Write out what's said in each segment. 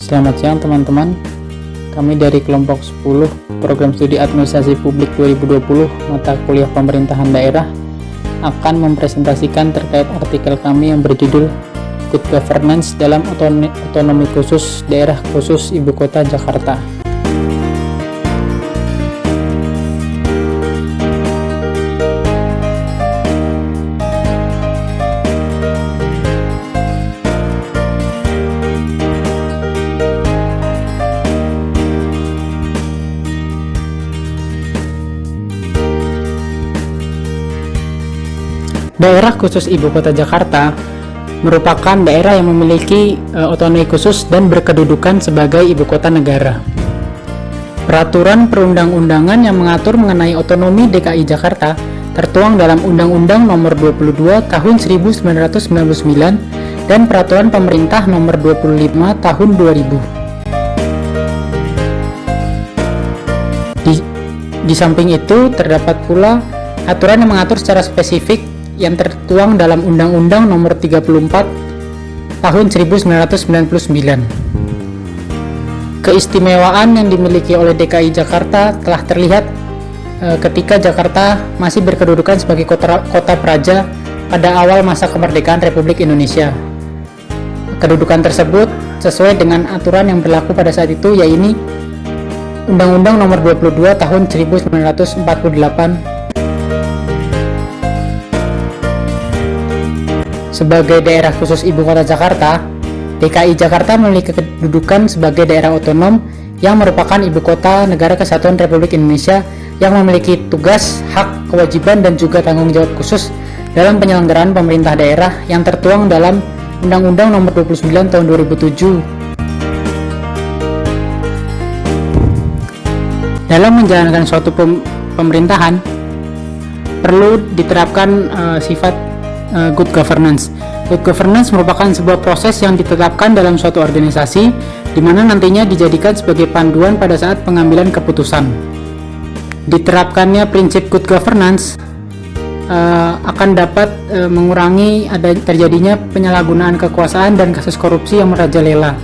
Selamat siang teman-teman. Kami dari kelompok 10 Program Studi Administrasi Publik 2020 mata kuliah Pemerintahan Daerah akan mempresentasikan terkait artikel kami yang berjudul Good Governance dalam Otonomi Khusus Daerah Khusus Ibu Kota Jakarta. Daerah khusus Ibu Kota Jakarta merupakan daerah yang memiliki otonomi khusus dan berkedudukan sebagai ibu kota negara. Peraturan perundang-undangan yang mengatur mengenai otonomi DKI Jakarta tertuang dalam Undang-Undang Nomor 22 Tahun 1999 dan Peraturan Pemerintah Nomor 25 Tahun 2000. Di samping itu terdapat pula aturan yang mengatur secara spesifik yang tertuang dalam Undang-Undang Nomor 34 Tahun 1999. Keistimewaan yang dimiliki oleh DKI Jakarta telah terlihat ketika Jakarta masih berkedudukan sebagai kota praja pada awal masa kemerdekaan Republik Indonesia. Kedudukan tersebut sesuai dengan aturan yang berlaku pada saat itu, yaitu Undang-Undang Nomor 22 Tahun 1948. Sebagai daerah khusus Ibu Kota Jakarta, DKI Jakarta memiliki kedudukan sebagai daerah otonom yang merupakan Ibu Kota Negara Kesatuan Republik Indonesia yang memiliki tugas, hak, kewajiban, dan juga tanggung jawab khusus dalam penyelenggaraan pemerintah daerah yang tertuang dalam Undang-Undang Nomor 29 Tahun 2007. Dalam menjalankan suatu pemerintahan, perlu diterapkan sifat good governance. Good governance merupakan sebuah proses yang ditetapkan dalam suatu organisasi di mana nantinya dijadikan sebagai panduan pada saat pengambilan keputusan. Diterapkannya prinsip good governance akan dapat mengurangi terjadinya penyalahgunaan kekuasaan dan kasus korupsi yang merajalela.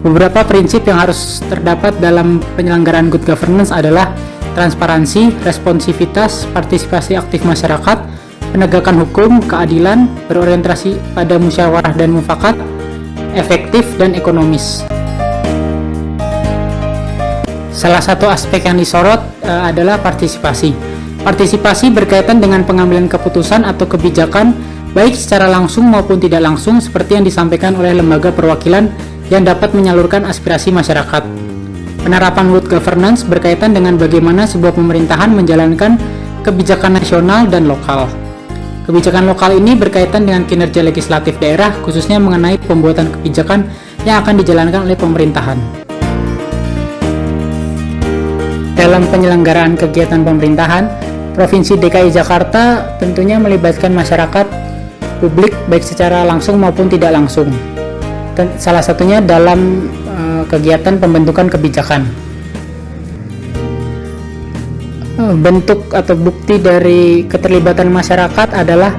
Beberapa prinsip yang harus terdapat dalam penyelenggaraan good governance adalah transparansi, responsivitas, partisipasi aktif masyarakat, penegakan hukum, keadilan, berorientasi pada musyawarah dan mufakat, efektif dan ekonomis. Salah satu aspek yang disorot adalah partisipasi. Partisipasi berkaitan dengan pengambilan keputusan atau kebijakan baik secara langsung maupun tidak langsung seperti yang disampaikan oleh lembaga perwakilan yang dapat menyalurkan aspirasi masyarakat. Penerapan good governance berkaitan dengan bagaimana sebuah pemerintahan menjalankan kebijakan nasional dan lokal. Kebijakan lokal ini berkaitan dengan kinerja legislatif daerah, khususnya mengenai pembuatan kebijakan yang akan dijalankan oleh pemerintahan. Dalam penyelenggaraan kegiatan pemerintahan, Provinsi DKI Jakarta tentunya melibatkan masyarakat publik baik secara langsung maupun tidak langsung. Salah satunya dalam kegiatan pembentukan kebijakan. Bentuk atau bukti dari keterlibatan masyarakat adalah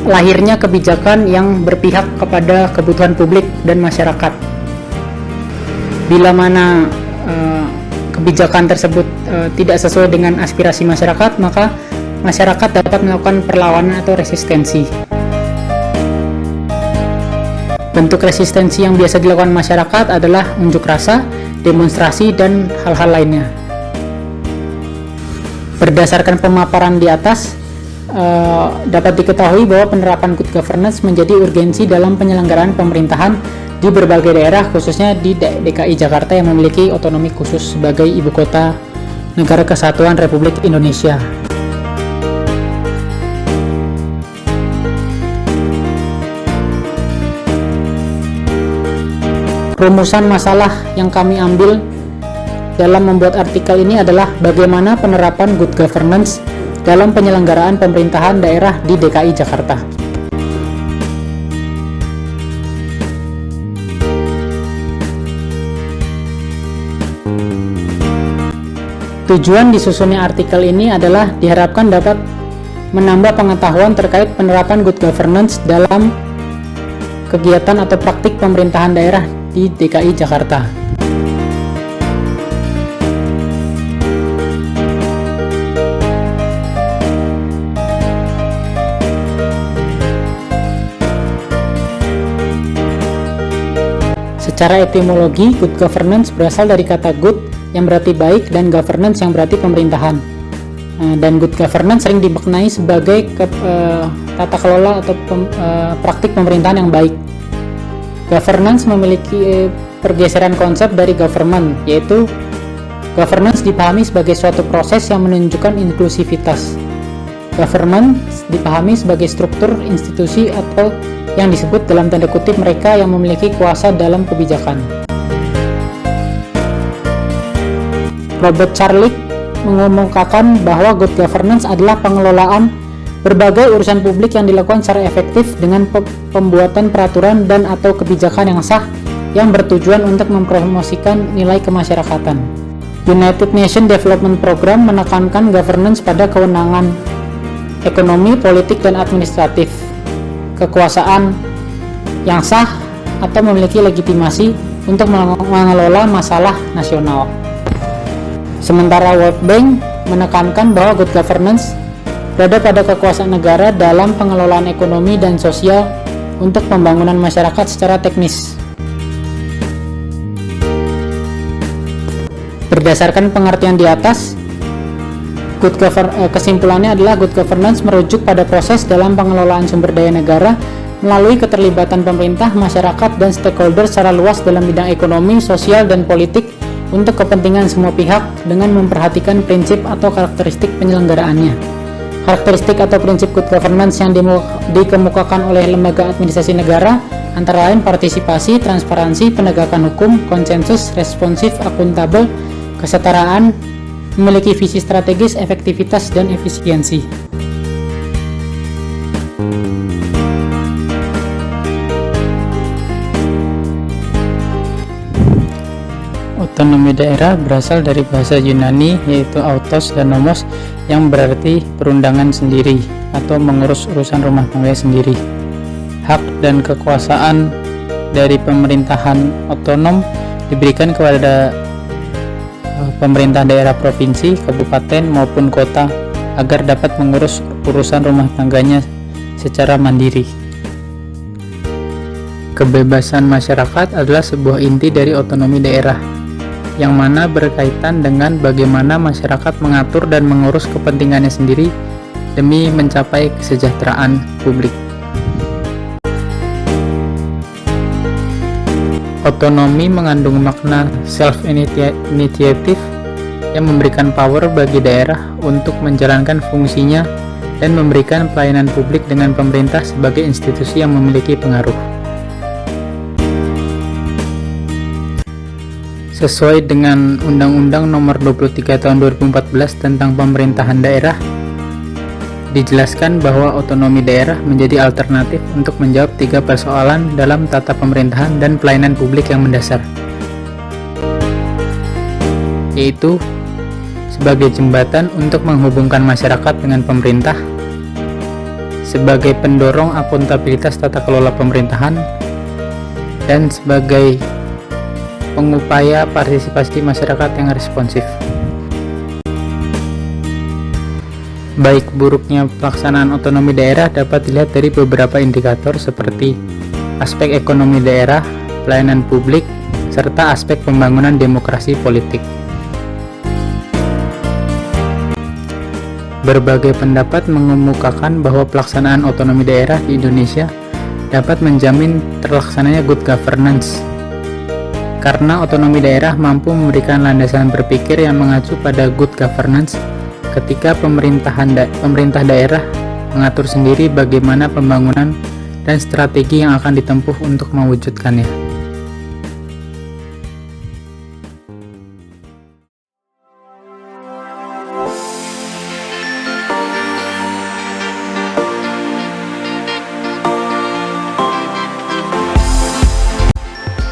lahirnya kebijakan yang berpihak kepada kebutuhan publik dan masyarakat. Bila mana kebijakan tersebut tidak sesuai dengan aspirasi masyarakat, maka masyarakat dapat melakukan perlawanan atau resistensi. Bentuk resistensi yang biasa dilakukan masyarakat adalah unjuk rasa, demonstrasi, dan hal-hal lainnya. Berdasarkan pemaparan di atas, dapat diketahui bahwa penerapan good governance menjadi urgensi dalam penyelenggaraan pemerintahan di berbagai daerah, khususnya di DKI Jakarta yang memiliki otonomi khusus sebagai Ibu Kota Negara Kesatuan Republik Indonesia. Rumusan masalah yang kami ambil dalam membuat artikel ini adalah bagaimana penerapan good governance dalam penyelenggaraan pemerintahan daerah di DKI Jakarta. Tujuan disusunnya artikel ini adalah diharapkan dapat menambah pengetahuan terkait penerapan good governance dalam kegiatan atau praktik pemerintahan daerah di DKI Jakarta. Secara etimologi, good governance berasal dari kata good yang berarti baik dan governance yang berarti pemerintahan. Dan good governance sering dimaknai sebagai tata kelola atau praktik pemerintahan yang baik. Governance memiliki pergeseran konsep dari government, yaitu governance dipahami sebagai suatu proses yang menunjukkan inklusivitas. Government dipahami sebagai struktur institusi atau yang disebut dalam tanda kutip mereka yang memiliki kuasa dalam kebijakan. Robert Charlick mengemukakan bahwa good governance adalah pengelolaan berbagai urusan publik yang dilakukan secara efektif dengan pembuatan peraturan dan atau kebijakan yang sah yang bertujuan untuk mempromosikan nilai kemasyarakatan. United Nations Development Program menekankan governance pada kewenangan ekonomi, politik, dan administratif, kekuasaan yang sah atau memiliki legitimasi untuk mengelola masalah nasional. Sementara World Bank menekankan bahwa good governance berada pada kekuasaan negara dalam pengelolaan ekonomi dan sosial untuk pembangunan masyarakat secara teknis. Berdasarkan pengertian di atas, kesimpulannya adalah good governance merujuk pada proses dalam pengelolaan sumber daya negara melalui keterlibatan pemerintah, masyarakat, dan stakeholder secara luas dalam bidang ekonomi, sosial, dan politik untuk kepentingan semua pihak dengan memperhatikan prinsip atau karakteristik penyelenggaraannya. Karakteristik atau prinsip good governance yang dikemukakan oleh lembaga administrasi negara antara lain partisipasi, transparansi, penegakan hukum, konsensus, responsif, akuntabel, kesetaraan, memiliki visi strategis, efektivitas, dan efisiensi. Otonomi daerah berasal dari bahasa Yunani yaitu autos dan nomos yang berarti perundangan sendiri atau mengurus urusan rumah tangga sendiri. Hak dan kekuasaan dari pemerintahan otonom diberikan kepada pemerintah daerah provinsi, kabupaten maupun kota agar dapat mengurus urusan rumah tangganya secara mandiri. Kebebasan masyarakat adalah sebuah inti dari otonomi daerah, yang mana berkaitan dengan bagaimana masyarakat mengatur dan mengurus kepentingannya sendiri demi mencapai kesejahteraan publik. Otonomi mengandung makna self-initiative yang memberikan power bagi daerah untuk menjalankan fungsinya dan memberikan pelayanan publik dengan pemerintah sebagai institusi yang memiliki pengaruh. Sesuai dengan Undang-Undang Nomor 23 Tahun 2014 tentang Pemerintahan Daerah, dijelaskan bahwa otonomi daerah menjadi alternatif untuk menjawab 3 persoalan dalam tata pemerintahan dan pelayanan publik yang mendasar, yaitu sebagai jembatan untuk menghubungkan masyarakat dengan pemerintah, sebagai pendorong akuntabilitas tata kelola pemerintahan, dan sebagai pengupaya partisipasi masyarakat yang responsif. Baik buruknya pelaksanaan otonomi daerah dapat dilihat dari beberapa indikator seperti aspek ekonomi daerah, pelayanan publik, serta aspek pembangunan demokrasi politik. Berbagai pendapat mengemukakan bahwa pelaksanaan otonomi daerah di Indonesia dapat menjamin terlaksananya good governance, karena otonomi daerah mampu memberikan landasan berpikir yang mengacu pada good governance ketika pemerintah daerah mengatur sendiri bagaimana pembangunan dan strategi yang akan ditempuh untuk mewujudkannya.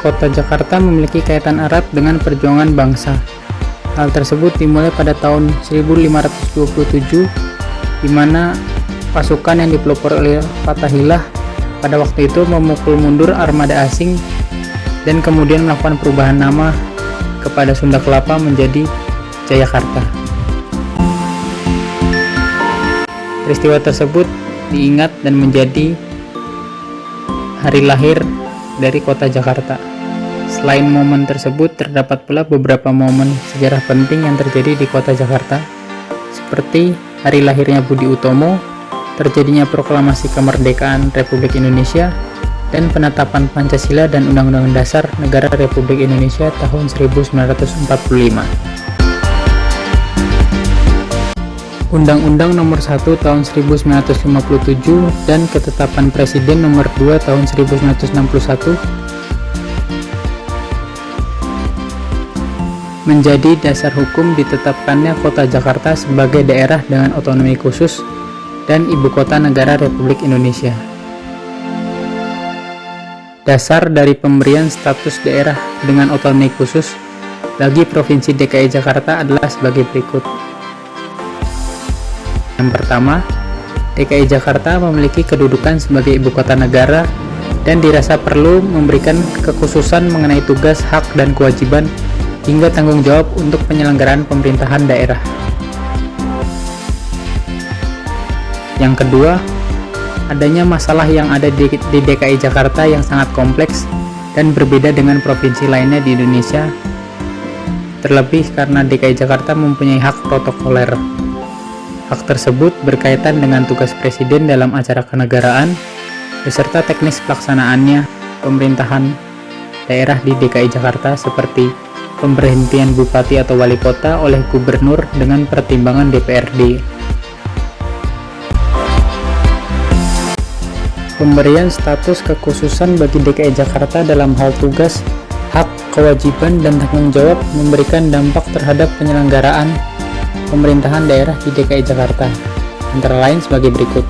Kota Jakarta memiliki kaitan erat dengan perjuangan bangsa. Hal tersebut dimulai pada tahun 1527, di mana pasukan yang dipelopori oleh Fatahillah pada waktu itu memukul mundur armada asing dan kemudian melakukan perubahan nama kepada Sunda Kelapa menjadi Jayakarta. Peristiwa tersebut diingat dan menjadi hari lahir dari kota Jakarta. Selain momen tersebut, terdapat pula beberapa momen sejarah penting yang terjadi di kota Jakarta, seperti hari lahirnya Budi Utomo, terjadinya proklamasi kemerdekaan Republik Indonesia, dan penetapan Pancasila dan Undang-Undang Dasar Negara Republik Indonesia tahun 1945. Undang-Undang Nomor 1 Tahun 1957 dan Ketetapan Presiden Nomor 2 Tahun 1961 menjadi dasar hukum ditetapkannya Kota Jakarta sebagai daerah dengan otonomi khusus dan ibu kota negara Republik Indonesia. Dasar dari pemberian status daerah dengan otonomi khusus bagi Provinsi DKI Jakarta adalah sebagai berikut. Yang pertama, DKI Jakarta memiliki kedudukan sebagai ibu kota negara dan dirasa perlu memberikan kekhususan mengenai tugas, hak, dan kewajiban hingga tanggung jawab untuk penyelenggaraan pemerintahan daerah. Yang kedua, adanya masalah yang ada di DKI Jakarta yang sangat kompleks dan berbeda dengan provinsi lainnya di Indonesia, terlebih karena DKI Jakarta mempunyai hak protokoler. Hak tersebut berkaitan dengan tugas presiden dalam acara kenegaraan, beserta teknis pelaksanaannya pemerintahan daerah di DKI Jakarta seperti pemberhentian bupati atau wali kota oleh gubernur dengan pertimbangan DPRD. Pemberian status kekhususan bagi DKI Jakarta dalam hal tugas, hak, kewajiban, dan tanggung jawab memberikan dampak terhadap penyelenggaraan pemerintahan daerah di DKI Jakarta, antara lain sebagai berikut.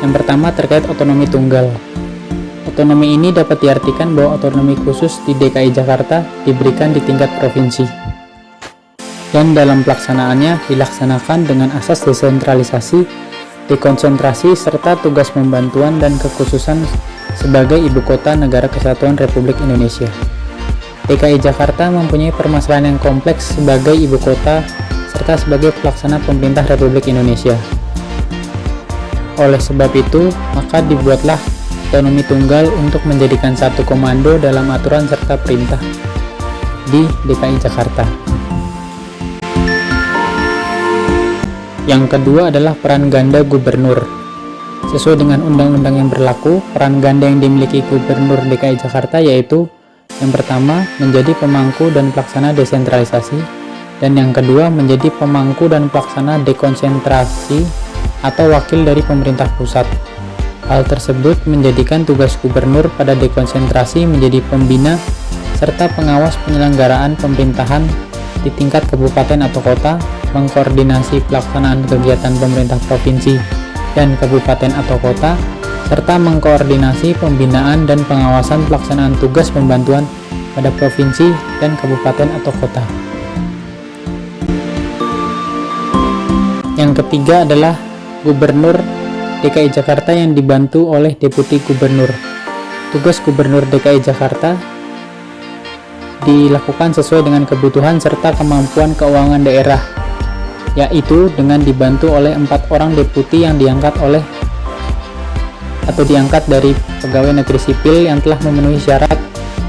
Yang pertama, terkait otonomi tunggal. Otonomi ini dapat diartikan bahwa otonomi khusus di DKI Jakarta diberikan di tingkat provinsi, dan dalam pelaksanaannya dilaksanakan dengan asas desentralisasi, dekonsentrasi, serta tugas pembantuan dan kekhususan sebagai ibu kota negara kesatuan Republik Indonesia. DKI Jakarta mempunyai permasalahan yang kompleks sebagai ibu kota serta sebagai pelaksana pemerintah Republik Indonesia. Oleh sebab itu, maka dibuatlah otonomi tunggal untuk menjadikan satu komando dalam aturan serta perintah di DKI Jakarta. Yang kedua adalah peran ganda gubernur. Sesuai dengan undang-undang yang berlaku, peran ganda yang dimiliki gubernur DKI Jakarta yaitu yang pertama, menjadi pemangku dan pelaksana desentralisasi, dan yang kedua, menjadi pemangku dan pelaksana dekonsentrasi atau wakil dari pemerintah pusat. Hal tersebut menjadikan tugas gubernur pada dekonsentrasi menjadi pembina serta pengawas penyelenggaraan pemerintahan di tingkat kabupaten atau kota, mengkoordinasi pelaksanaan kegiatan pemerintah provinsi dan kabupaten atau kota, serta mengkoordinasi pembinaan dan pengawasan pelaksanaan tugas pembantuan pada provinsi dan kabupaten atau kota. Yang ketiga adalah Gubernur DKI Jakarta yang dibantu oleh Deputi Gubernur. Tugas Gubernur DKI Jakarta dilakukan sesuai dengan kebutuhan serta kemampuan keuangan daerah, yaitu dengan dibantu oleh 4 orang deputi yang diangkat dari pegawai negeri sipil yang telah memenuhi syarat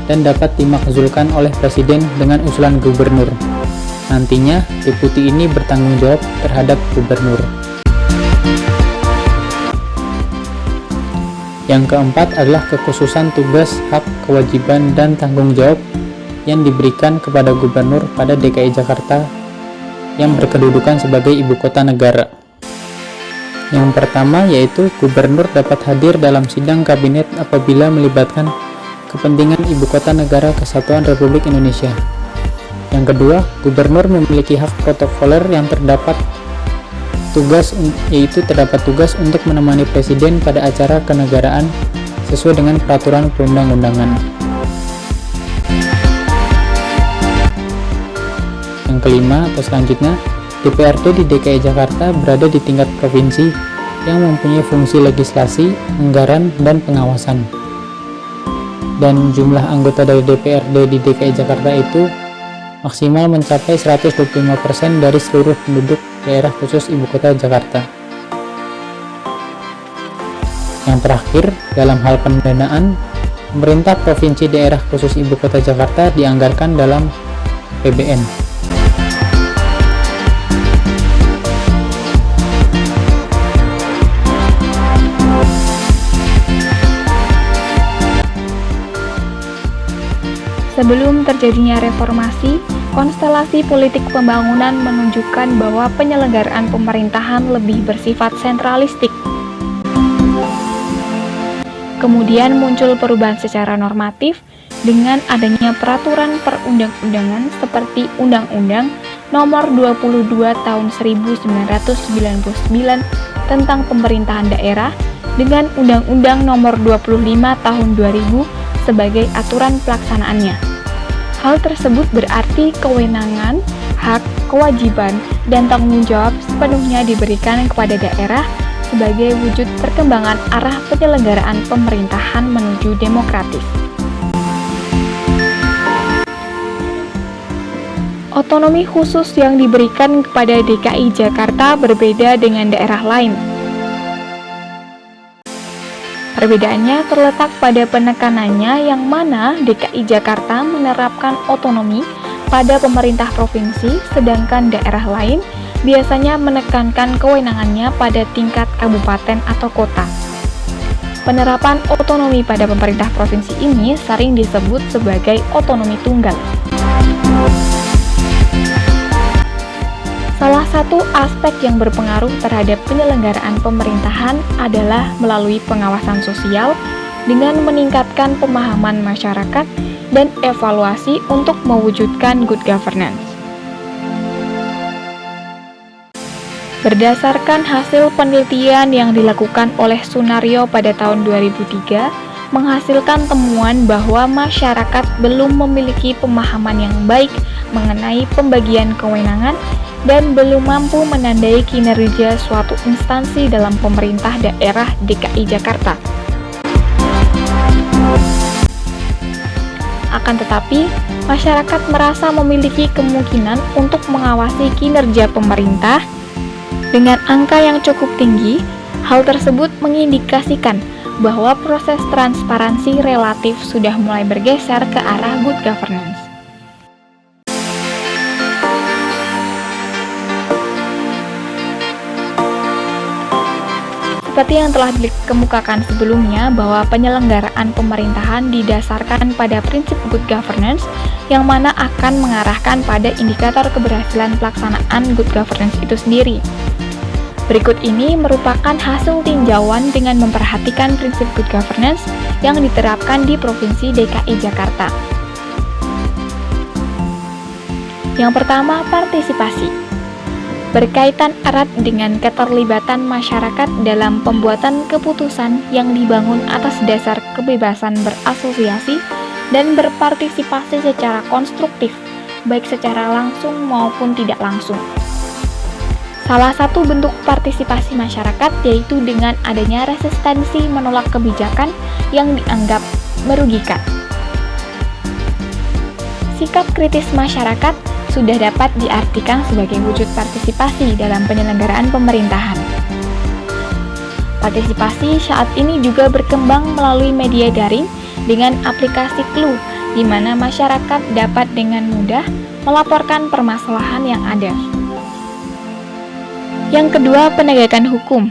dan dapat dimakzulkan oleh presiden dengan usulan gubernur. Nantinya, deputi ini bertanggung jawab terhadap gubernur. Yang keempat adalah kekhususan tugas, hak, kewajiban, dan tanggung jawab yang diberikan kepada gubernur pada DKI Jakarta yang berkedudukan sebagai ibu kota negara. Yang pertama yaitu gubernur dapat hadir dalam sidang kabinet apabila melibatkan kepentingan ibu kota negara kesatuan Republik Indonesia. Yang kedua, gubernur memiliki hak protokoler yang terdapat tugas untuk menemani presiden pada acara kenegaraan sesuai dengan peraturan perundang-undangan. Yang kelima atau selanjutnya, DPRD di DKI Jakarta berada di tingkat provinsi yang mempunyai fungsi legislasi, anggaran, dan pengawasan. dan jumlah anggota dari DPRD di DKI Jakarta itu maksimal mencapai 125% dari seluruh penduduk daerah khusus Ibu Kota Jakarta. Yang terakhir, dalam hal pendanaan, pemerintah Provinsi Daerah Khusus Ibu Kota Jakarta dianggarkan dalam APBN. Sebelum terjadinya reformasi, konstelasi politik pembangunan menunjukkan bahwa penyelenggaraan pemerintahan lebih bersifat sentralistik. Kemudian muncul perubahan secara normatif dengan adanya peraturan perundang-undangan seperti Undang-Undang Nomor 22 Tahun 1999 tentang Pemerintahan Daerah dengan Undang-Undang Nomor 25 Tahun 2000 sebagai aturan pelaksanaannya. Hal tersebut berarti kewenangan, hak, kewajiban, dan tanggung jawab sepenuhnya diberikan kepada daerah sebagai wujud perkembangan arah penyelenggaraan pemerintahan menuju demokratis. Otonomi khusus yang diberikan kepada DKI Jakarta berbeda dengan daerah lain. Perbedaannya terletak pada penekanannya yang mana DKI Jakarta menerapkan otonomi pada pemerintah provinsi, sedangkan daerah lain biasanya menekankan kewenangannya pada tingkat kabupaten atau kota. Penerapan otonomi pada pemerintah provinsi ini sering disebut sebagai otonomi tunggal. Salah satu aspek yang berpengaruh terhadap penyelenggaraan pemerintahan adalah melalui pengawasan sosial dengan meningkatkan pemahaman masyarakat dan evaluasi untuk mewujudkan good governance. Berdasarkan hasil penelitian yang dilakukan oleh Sunaryo pada tahun 2003, menghasilkan temuan bahwa masyarakat belum memiliki pemahaman yang baik mengenai pembagian kewenangan dan belum mampu menandai kinerja suatu instansi dalam pemerintah daerah DKI Jakarta. Akan tetapi, masyarakat merasa memiliki kemungkinan untuk mengawasi kinerja pemerintah dengan angka yang cukup tinggi. Hal tersebut mengindikasikan bahwa proses transparansi relatif sudah mulai bergeser ke arah good governance. Seperti yang telah dikemukakan sebelumnya bahwa penyelenggaraan pemerintahan didasarkan pada prinsip good governance yang mana akan mengarahkan pada indikator keberhasilan pelaksanaan good governance itu sendiri. Berikut ini merupakan hasil tinjauan dengan memperhatikan prinsip good governance yang diterapkan di Provinsi DKI Jakarta. Yang pertama, partisipasi. Berkaitan erat dengan keterlibatan masyarakat dalam pembuatan keputusan yang dibangun atas dasar kebebasan berasosiasi dan berpartisipasi secara konstruktif, baik secara langsung maupun tidak langsung. Salah satu bentuk partisipasi masyarakat yaitu dengan adanya resistensi menolak kebijakan yang dianggap merugikan. Sikap kritis masyarakat sudah dapat diartikan sebagai wujud partisipasi dalam penyelenggaraan pemerintahan. Partisipasi saat ini juga berkembang melalui media daring dengan aplikasi Clue, di mana masyarakat dapat dengan mudah melaporkan permasalahan yang ada. Yang kedua, penegakan hukum.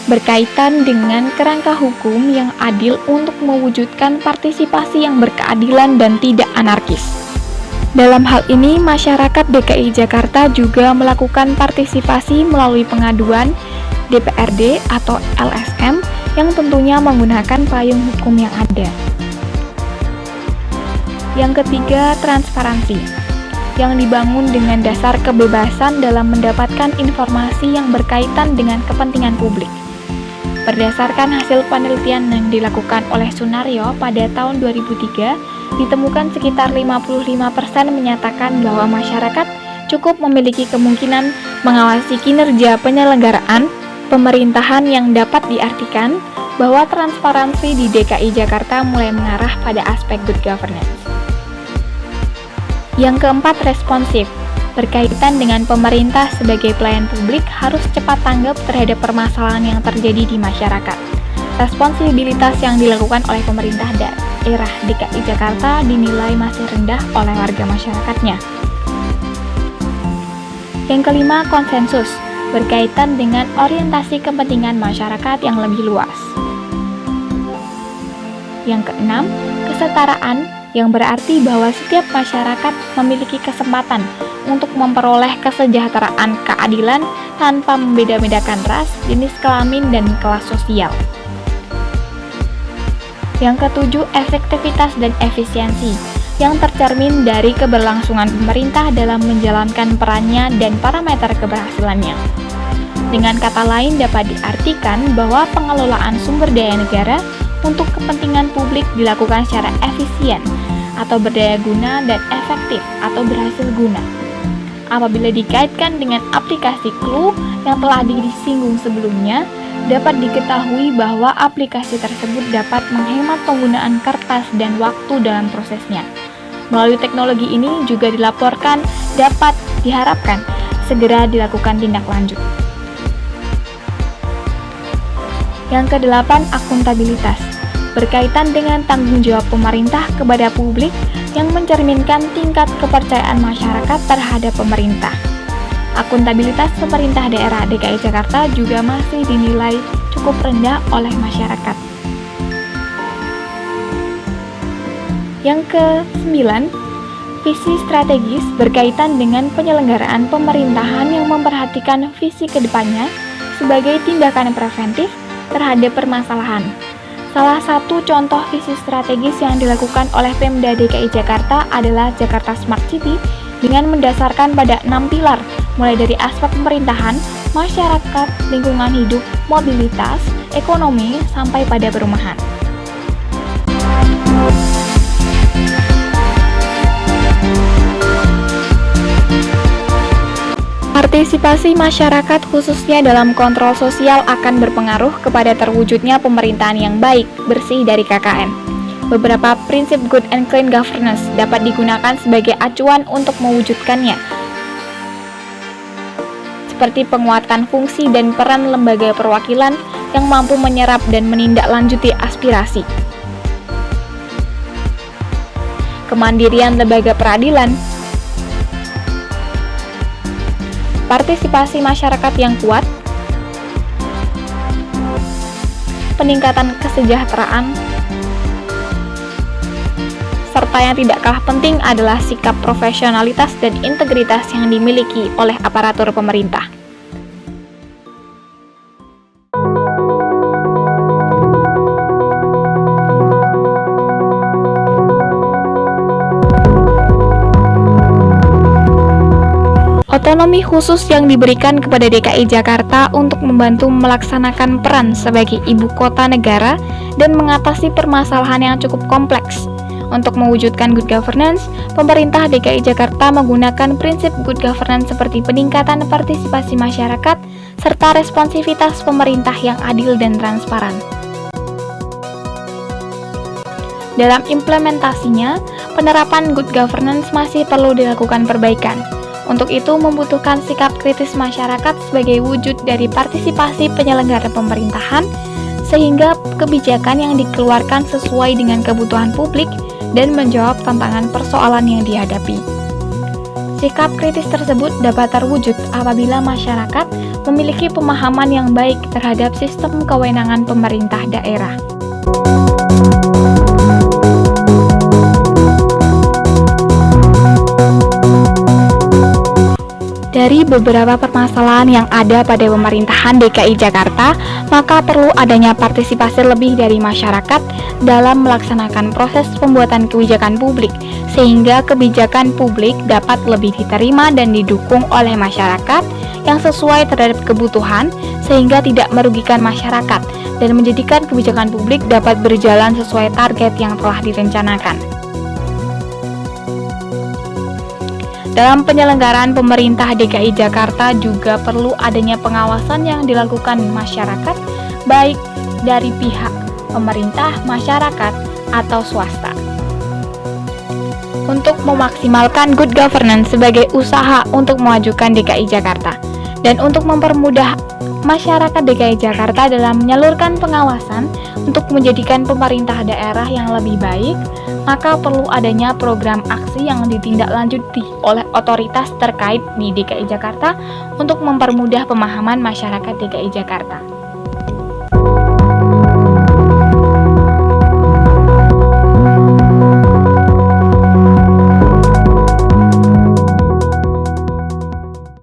Berkaitan dengan kerangka hukum yang adil untuk mewujudkan partisipasi yang berkeadilan dan tidak anarkis. Dalam hal ini, masyarakat DKI Jakarta juga melakukan partisipasi melalui pengaduan DPRD atau LSM yang tentunya menggunakan payung hukum yang ada. Yang ketiga, transparansi, yang dibangun dengan dasar kebebasan dalam mendapatkan informasi yang berkaitan dengan kepentingan publik. Berdasarkan hasil penelitian yang dilakukan oleh Sunaryo pada tahun 2003, ditemukan sekitar 55% menyatakan bahwa masyarakat cukup memiliki kemungkinan mengawasi kinerja penyelenggaraan pemerintahan yang dapat diartikan bahwa transparansi di DKI Jakarta mulai mengarah pada aspek good governance. Yang keempat, responsif. Berkaitan dengan pemerintah sebagai pelayan publik harus cepat tanggap terhadap permasalahan yang terjadi di masyarakat. Responsibilitas yang dilakukan oleh pemerintah daerah DKI Jakarta dinilai masih rendah oleh warga masyarakatnya. Yang kelima, konsensus. Berkaitan dengan orientasi kepentingan masyarakat yang lebih luas. Yang keenam, kesetaraan, yang berarti bahwa setiap masyarakat memiliki kesempatan untuk memperoleh kesejahteraan keadilan tanpa membeda-bedakan ras, jenis kelamin, dan kelas sosial. Yang ketujuh, efektivitas dan efisiensi, yang tercermin dari keberlangsungan pemerintah dalam menjalankan perannya dan parameter keberhasilannya. Dengan kata lain dapat diartikan bahwa pengelolaan sumber daya negara untuk kepentingan publik dilakukan secara efisien atau berdaya guna dan efektif atau berhasil guna. Apabila dikaitkan dengan aplikasi Clue yang telah disinggung sebelumnya, dapat diketahui bahwa aplikasi tersebut dapat menghemat penggunaan kertas dan waktu dalam prosesnya. Melalui teknologi ini juga dilaporkan dapat diharapkan segera dilakukan tindak lanjut. Yang kedelapan, akuntabilitas. Berkaitan dengan tanggung jawab pemerintah kepada publik yang mencerminkan tingkat kepercayaan masyarakat terhadap pemerintah. Akuntabilitas pemerintah daerah DKI Jakarta juga masih dinilai cukup rendah oleh masyarakat. Yang ke-9, visi strategis berkaitan dengan penyelenggaraan pemerintahan yang memperhatikan visi kedepannya sebagai tindakan preventif terhadap permasalahan. Salah satu contoh visi strategis yang dilakukan oleh Pemda DKI Jakarta adalah Jakarta Smart City dengan mendasarkan pada 6 pilar, mulai dari aspek pemerintahan, masyarakat, lingkungan hidup, mobilitas, ekonomi, sampai pada perumahan. Partisipasi masyarakat khususnya dalam kontrol sosial akan berpengaruh kepada terwujudnya pemerintahan yang baik, bersih dari KKN. Beberapa prinsip good and clean governance dapat digunakan sebagai acuan untuk mewujudkannya, seperti penguatan fungsi dan peran lembaga perwakilan yang mampu menyerap dan menindaklanjuti aspirasi, kemandirian lembaga peradilan, partisipasi masyarakat yang kuat, peningkatan kesejahteraan, serta yang tidak kalah penting adalah sikap profesionalitas dan integritas yang dimiliki oleh aparatur pemerintah. Otonomi khusus yang diberikan kepada DKI Jakarta untuk membantu melaksanakan peran sebagai ibu kota negara dan mengatasi permasalahan yang cukup kompleks. Untuk mewujudkan good governance, pemerintah DKI Jakarta menggunakan prinsip good governance seperti peningkatan partisipasi masyarakat serta responsivitas pemerintah yang adil dan transparan. Dalam implementasinya, penerapan good governance masih perlu dilakukan perbaikan. Untuk itu membutuhkan sikap kritis masyarakat sebagai wujud dari partisipasi penyelenggara pemerintahan, sehingga kebijakan yang dikeluarkan sesuai dengan kebutuhan publik dan menjawab tantangan persoalan yang dihadapi. Sikap kritis tersebut dapat terwujud apabila masyarakat memiliki pemahaman yang baik terhadap sistem kewenangan pemerintah daerah. Dari beberapa permasalahan yang ada pada pemerintahan DKI Jakarta, maka perlu adanya partisipasi lebih dari masyarakat dalam melaksanakan proses pembuatan kebijakan publik, sehingga kebijakan publik dapat lebih diterima dan didukung oleh masyarakat yang sesuai terhadap kebutuhan, sehingga tidak merugikan masyarakat dan menjadikan kebijakan publik dapat berjalan sesuai target yang telah direncanakan. Dalam penyelenggaraan pemerintah DKI Jakarta juga perlu adanya pengawasan yang dilakukan masyarakat, baik dari pihak pemerintah, masyarakat, atau swasta. Untuk memaksimalkan good governance sebagai usaha untuk memajukan DKI Jakarta dan untuk mempermudah masyarakat DKI Jakarta dalam menyalurkan pengawasan untuk menjadikan pemerintah daerah yang lebih baik, maka perlu adanya program aksi yang ditindaklanjuti oleh otoritas terkait di DKI Jakarta untuk mempermudah pemahaman masyarakat DKI Jakarta.